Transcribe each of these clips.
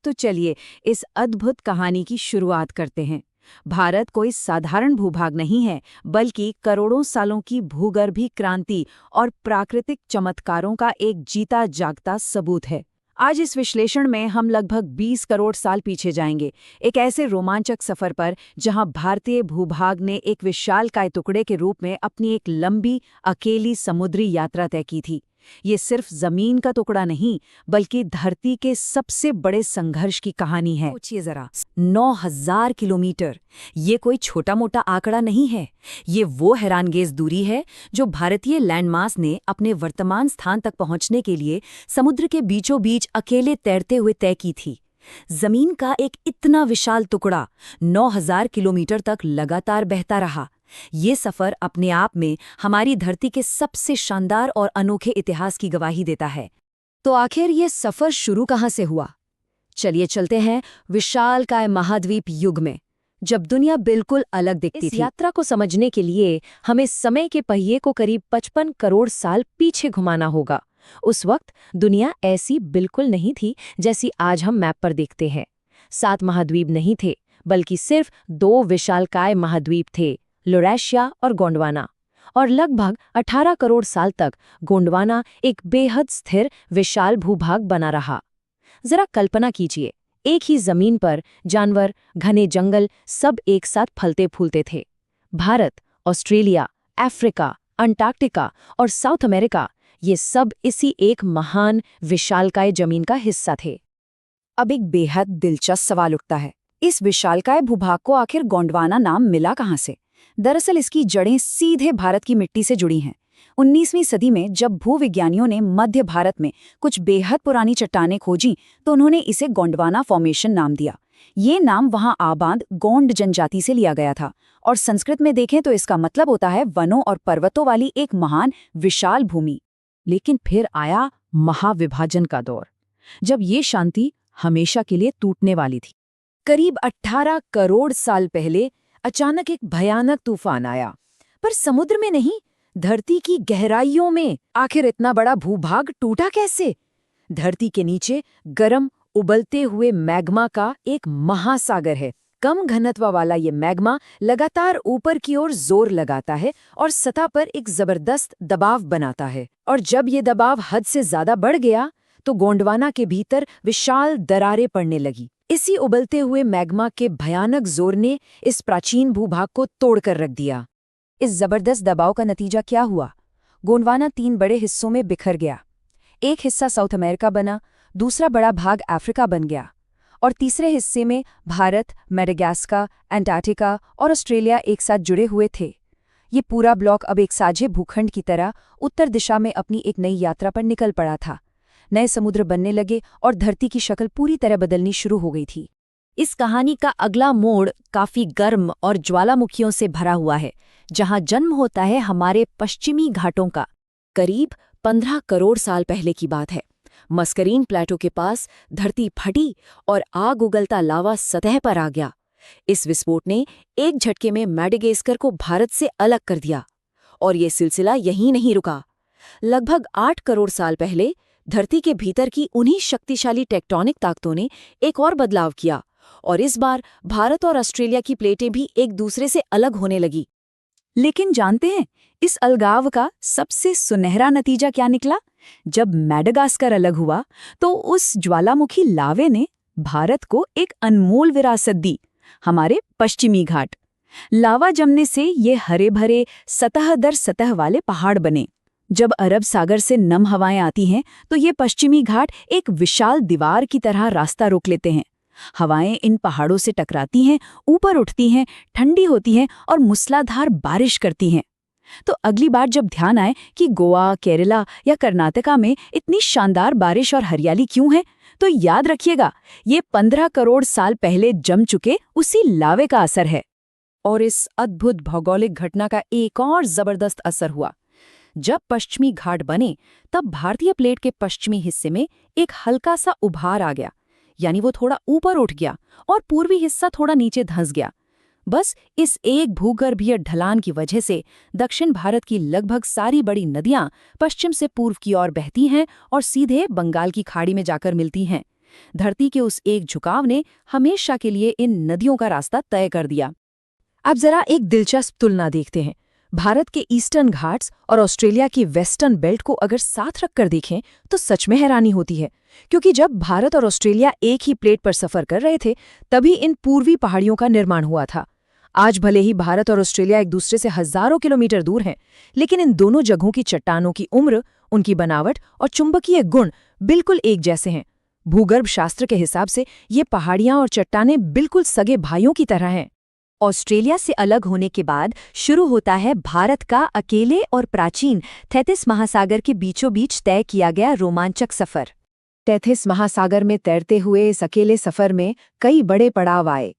तो चलिए इस अद्भुत कहानी की शुरुआत करते हैं। भारत कोई साधारण भूभाग नहीं है, बल्कि करोड़ों सालों की भूगर्भीय क्रांति और प्राकृतिक चमत्कारों का एक जीता जागता सबूत है। आज इस विश्लेषण में हम लगभग 20 करोड़ साल पीछे जाएंगे, एक ऐसे रोमांचक सफर पर जहां भारतीय भूभाग ने एक विशालकाय टुकड़े के रूप में अपनी एक लंबी अकेली समुद्री यात्रा तय की थी। ये सिर्फ जमीन का टुकड़ा नहीं, बल्कि धरती के सबसे बड़े संघर्ष की कहानी है। सोचिए जरा, 9,000 किलोमीटर, ये कोई छोटा मोटा आंकड़ा नहीं है। ये वो हैरानगेज दूरी है जो भारतीय लैंडमास ने अपने वर्तमान स्थान तक पहुंचने के लिए समुद्र के बीचों बीच अकेले तैरते हुए तय की थी। जमीन का एक इतना विशाल टुकड़ा 9,000 किलोमीटर तक लगातार बहता रहा। ये सफर अपने आप में हमारी धरती के सबसे शानदार और अनोखे इतिहास की गवाही देता है। तो आखिर ये सफर शुरू कहाँ से हुआ? चलिए चलते हैं विशालकाय महाद्वीप युग में, जब दुनिया बिल्कुल अलग दिखती थी। इस यात्रा को समझने के लिए हमें समय के पहिए को करीब 55 करोड़ साल पीछे घुमाना होगा। उस वक्त दुनिया ऐसी बिल्कुल नहीं थी जैसी आज हम मैप पर देखते हैं। 7 महाद्वीप नहीं थे, बल्कि सिर्फ 2 विशालकाय महाद्वीप थे, लुरेशिया और गोंडवाना। और लगभग 18 करोड़ साल तक गोंडवाना एक बेहद स्थिर विशाल भूभाग बना रहा। जरा कल्पना कीजिए, एक ही जमीन पर जानवर, घने जंगल सब एक साथ फलते फूलते थे। भारत, ऑस्ट्रेलिया, अफ्रीका, अंटार्कटिका और साउथ अमेरिका, ये सब इसी एक महान विशालकाय जमीन का हिस्सा थे। अब एक बेहद दिलचस्प सवाल उठता है, इस विशालकाय भूभाग को आखिर गोंडवाना नाम मिला कहाँ से? दरअसल इसकी जड़ें सीधे भारत की मिट्टी से जुड़ी हैं। 19वीं सदी में जब भूविज्ञानियों ने मध्य भारत में कुछ बेहद पुरानी चट्टानें खोजीं, तो उन्होंने इसे गोंडवाना फॉर्मेशन नाम दिया। ये नाम वहां आबाद गोंड जनजाति से लिया गया था, और संस्कृत में देखें तो इसका मतलब होता है वनों और पर्वतों वाली एक महान विशाल भूमि। लेकिन फिर आया महाविभाजन का दौर, जब ये शांति हमेशा के लिए टूटने वाली थी। करीब 18 करोड़ साल पहले अचानक एक भयानक तूफान आया, पर समुद्र में नहीं, धरती की गहराइयों में। आखिर इतना बड़ा भूभाग टूटा कैसे? धरती के नीचे गर्म उबलते हुए मैग्मा का एक महासागर है। कम घनत्व वाला ये मैग्मा लगातार ऊपर की ओर जोर लगाता है और सतह पर एक जबरदस्त दबाव बनाता है। और जब ये दबाव हद से ज्यादा बढ़ गया, तो गोंडवाना के भीतर विशाल दरारें पड़ने लगी। इसी उबलते हुए मैग्मा के भयानक जोर ने इस प्राचीन भूभाग को तोड़कर रख दिया। इस जबरदस्त दबाव का नतीजा क्या हुआ? गोंडवाना 3 बड़े हिस्सों में बिखर गया। एक हिस्सा साउथ अमेरिका बना, दूसरा बड़ा भाग अफ्रीका बन गया, और तीसरे हिस्से में भारत, मेडागास्कर, अंटार्कटिका और ऑस्ट्रेलिया एक साथ जुड़े हुए थे। ये पूरा ब्लॉक अब एक साझे भूखंड की तरह उत्तर दिशा में अपनी एक नई यात्रा पर निकल पड़ा था। नए समुद्र बनने लगे और धरती की शक्ल पूरी तरह बदलनी शुरू हो गई थी। इस कहानी का अगला मोड़ काफी गर्म और ज्वालामुखियों से भरा हुआ है, जहां जन्म होता है हमारे पश्चिमी घाटों का। करीब 15 करोड़ साल पहले की बात है। मस्करीन प्लेटो के पास धरती फटी और आग उगलता लावा सतह पर आ गया। इस विस्फोट ने एक झटके में मेडागास्कर को भारत से अलग कर दिया। और ये सिलसिला यहीं नहीं रुका। लगभग 8 करोड़ साल पहले धरती के भीतर की उन्हीं शक्तिशाली टेक्टोनिक ताकतों ने एक और बदलाव किया, और इस बार भारत और ऑस्ट्रेलिया की प्लेटें भी एक दूसरे से अलग होने लगी। लेकिन जानते हैं, इस अलगाव का सबसे सुनहरा नतीजा क्या निकला? जब मेडागास्कर अलग हुआ, तो उस ज्वालामुखी लावे ने भारत को एक अनमोल विरासत दी, हमारे पश्चिमी घाट। लावा जमने से ये हरे भरे सतह दर सतह वाले पहाड़ बने। जब अरब सागर से नम हवाएं आती हैं, तो ये पश्चिमी घाट एक विशाल दीवार की तरह रास्ता रोक लेते हैं। हवाएं इन पहाड़ों से टकराती हैं, ऊपर उठती हैं, ठंडी होती हैं और मूसलाधार बारिश करती हैं। तो अगली बार जब ध्यान आए कि गोवा, केरला या कर्नाटका में इतनी शानदार बारिश और हरियाली क्यों है, तो याद रखिएगा, ये 15 करोड़ साल पहले जम चुके उसी लावे का असर है। और इस अद्भुत भौगोलिक घटना का एक और जबरदस्त असर हुआ। जब पश्चिमी घाट बने, तब भारतीय प्लेट के पश्चिमी हिस्से में एक हल्का सा उभार आ गया, यानी वो थोड़ा ऊपर उठ गया और पूर्वी हिस्सा थोड़ा नीचे धंस गया। बस इस एक भूगर्भीय ढलान की वजह से दक्षिण भारत की लगभग सारी बड़ी नदियां पश्चिम से पूर्व की ओर बहती हैं और सीधे बंगाल की खाड़ी में जाकर मिलती हैं। धरती के उस एक झुकाव ने हमेशा के लिए इन नदियों का रास्ता तय कर दिया। अब जरा एक दिलचस्प तुलना देखते हैं। भारत के ईस्टर्न घाट्स और ऑस्ट्रेलिया की वेस्टर्न बेल्ट को अगर साथ रखकर देखें तो सच में हैरानी होती है, क्योंकि जब भारत और ऑस्ट्रेलिया एक ही प्लेट पर सफर कर रहे थे तभी इन पूर्वी पहाड़ियों का निर्माण हुआ था। आज भले ही भारत और ऑस्ट्रेलिया एक दूसरे से हजारों किलोमीटर दूर हैं, लेकिन इन दोनों जगहों की चट्टानों की उम्र, उनकी बनावट और चुंबकीय गुण बिल्कुल एक जैसे हैं। भूगर्भ शास्त्र के हिसाब से ये पहाड़ियां और चट्टानें बिल्कुल सगे भाइयों की तरह हैं। ऑस्ट्रेलिया से अलग होने के बाद शुरू होता है भारत का अकेले और प्राचीन थेथिस महासागर के बीचों बीच तय किया गया रोमांचक सफर। टेथिस महासागर में तैरते हुए इस अकेले सफर में कई बड़े पड़ाव आए।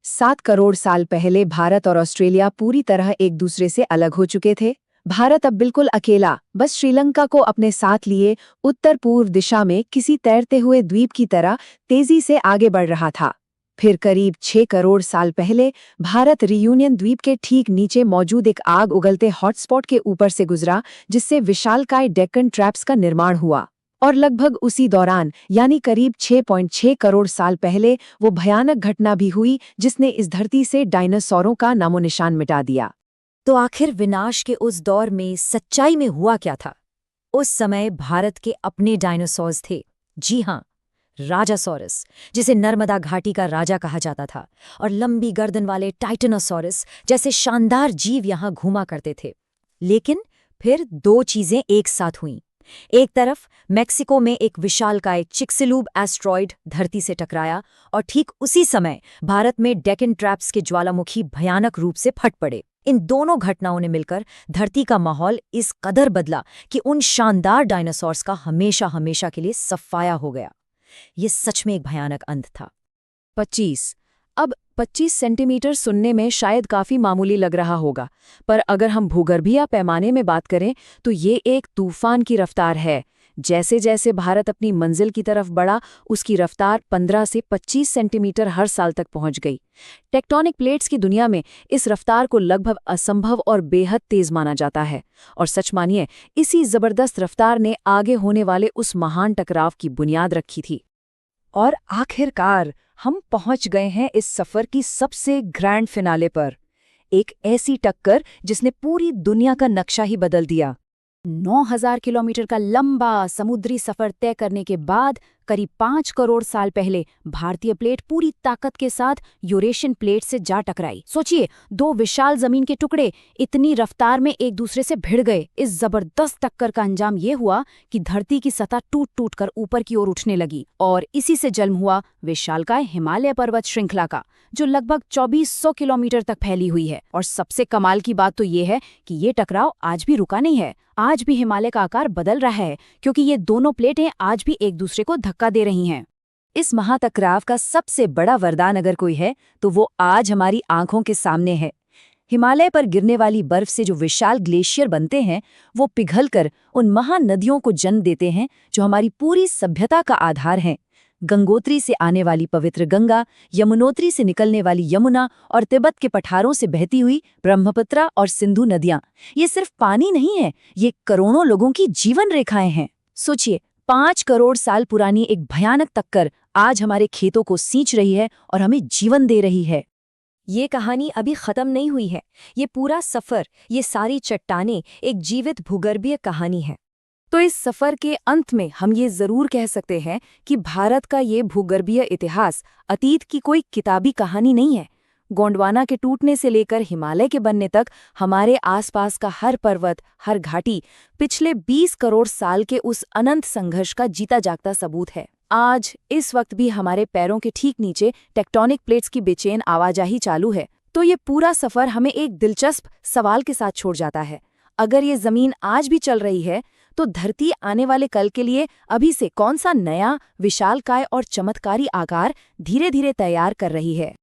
7 करोड़ साल पहले भारत और ऑस्ट्रेलिया पूरी तरह एक दूसरे से अलग हो चुके थे। भारत अब बिल्कुल अकेला, बस श्रीलंका को अपने साथ लिए उत्तर पूर्व दिशा में किसी तैरते हुए द्वीप की तरह तेजी से आगे बढ़ रहा था। फिर करीब 6 करोड़ साल पहले भारत रियूनियन द्वीप के ठीक नीचे मौजूद एक आग उगलते हॉटस्पॉट के ऊपर से गुजरा, जिससे विशालकाय डेक्कन ट्रैप्स का निर्माण हुआ। और लगभग उसी दौरान, यानी करीब 6.6 करोड़ साल पहले, वो भयानक घटना भी हुई जिसने इस धरती से डायनासोरों का नामोनिशान मिटा दिया। तो आखिर विनाश के उस दौर में सच्चाई में हुआ क्या था? उस समय भारत के अपने डायनासोर्स थे। जी हाँ, राजासोरस, जिसे नर्मदा घाटी का राजा कहा जाता था, और लंबी गर्दन वाले टाइटेनोसॉरस जैसे शानदार जीव यहाँ घूमा करते थे। लेकिन फिर 2 चीजें एक साथ हुईं। एक तरफ मेक्सिको में एक विशालकाय चिक्सिलूब एस्ट्रॉइड धरती से टकराया, और ठीक उसी समय भारत में डेक्कन ट्रैप्स के ज्वालामुखी भयानक रूप से फट पड़े। इन दोनों घटनाओं ने मिलकर धरती का माहौल इस कदर बदला कि उन शानदार डायनासोर्स का हमेशा हमेशा के लिए सफाया हो गया। ये सच में एक भयानक अंत था। 25 अब 25 सेंटीमीटर सुनने में शायद काफी मामूली लग रहा होगा, पर अगर हम भूगर्भीय पैमाने में बात करें तो ये एक तूफान की रफ्तार है। जैसे जैसे भारत अपनी मंजिल की तरफ बढ़ा, उसकी रफ्तार 15 से 25 सेंटीमीटर हर साल तक पहुंच गई। टेक्टोनिक प्लेट्स की दुनिया में इस रफ्तार को लगभग असंभव और बेहद तेज माना जाता है। और सच मानिए, इसी जबरदस्त रफ्तार ने आगे होने वाले उस महान टकराव की बुनियाद रखी थी। और आखिरकार हम पहुंच गए हैं इस सफर की सबसे ग्रैंड फिनाले पर, एक ऐसी टक्कर जिसने पूरी दुनिया का नक्शा ही बदल दिया। 9000 किलोमीटर का लंबा समुद्री सफर तय करने के बाद करीब 5 करोड़ साल पहले भारतीय प्लेट पूरी ताकत के साथ यूरेशियन प्लेट से जा टकराई। सोचिए, 2 विशाल जमीन के टुकड़े इतनी रफ्तार में एक दूसरे से भिड़ गए। इस जबरदस्त टक्कर का अंजाम ये हुआ कि धरती की सतह टूट टूट कर ऊपर की ओर उठने लगी, और इसी से जन्म हुआ विशालकाय हिमालय पर्वत श्रृंखला का, जो लगभग 2400 किलोमीटर तक फैली हुई है। और सबसे कमाल की बात तो ये है कि ये टकराव आज भी रुका नहीं है। आज भी हिमालय का आकार बदल रहा है, क्योंकि ये दोनों प्लेटें आज भी एक दूसरे को धक्का दे रही हैं। इस महाटकराव का सबसे बड़ा वरदान अगर कोई है तो वो आज हमारी आंखों के सामने है। हिमालय पर गिरने वाली बर्फ से जो विशाल ग्लेशियर बनते हैं, वो पिघलकर उन महानदियों को जन्म देते हैं जो हमारी पूरी सभ्यता का आधार हैं। गंगोत्री से आने वाली पवित्र गंगा, यमुनोत्री से निकलने वाली यमुना, और तिब्बत के पठारों से बहती हुई ब्रह्मपुत्र और सिंधु नदियां, ये सिर्फ पानी नहीं है, ये करोड़ों लोगों की जीवन रेखाएं हैं। सोचिए, 5 करोड़ साल पुरानी एक भयानक टक्कर आज हमारे खेतों को सींच रही है और हमें जीवन दे रही है। ये कहानी अभी खत्म नहीं हुई है। ये पूरा सफर, ये सारी चट्टानें एक जीवित भूगर्भीय कहानी है। तो इस सफर के अंत में हम ये जरूर कह सकते हैं कि भारत का ये भूगर्भीय इतिहास अतीत की कोई किताबी कहानी नहीं है। गोंडवाना के टूटने से लेकर हिमालय के बनने तक हमारे आसपास का हर पर्वत, हर घाटी पिछले 20 करोड़ साल के उस अनंत संघर्ष का जीता जागता सबूत है। आज इस वक्त भी हमारे पैरों के ठीक नीचे टेक्टोनिक प्लेट्स की बेचैन आवाजाही चालू है। तो ये पूरा सफर हमें एक दिलचस्प सवाल के साथ छोड़ जाता है। अगर ये जमीन आज भी चल रही है, तो धरती आने वाले कल के लिए अभी से कौन सा नया, विशालकाय और चमत्कारी आकार धीरे धीरे तैयार कर रही है।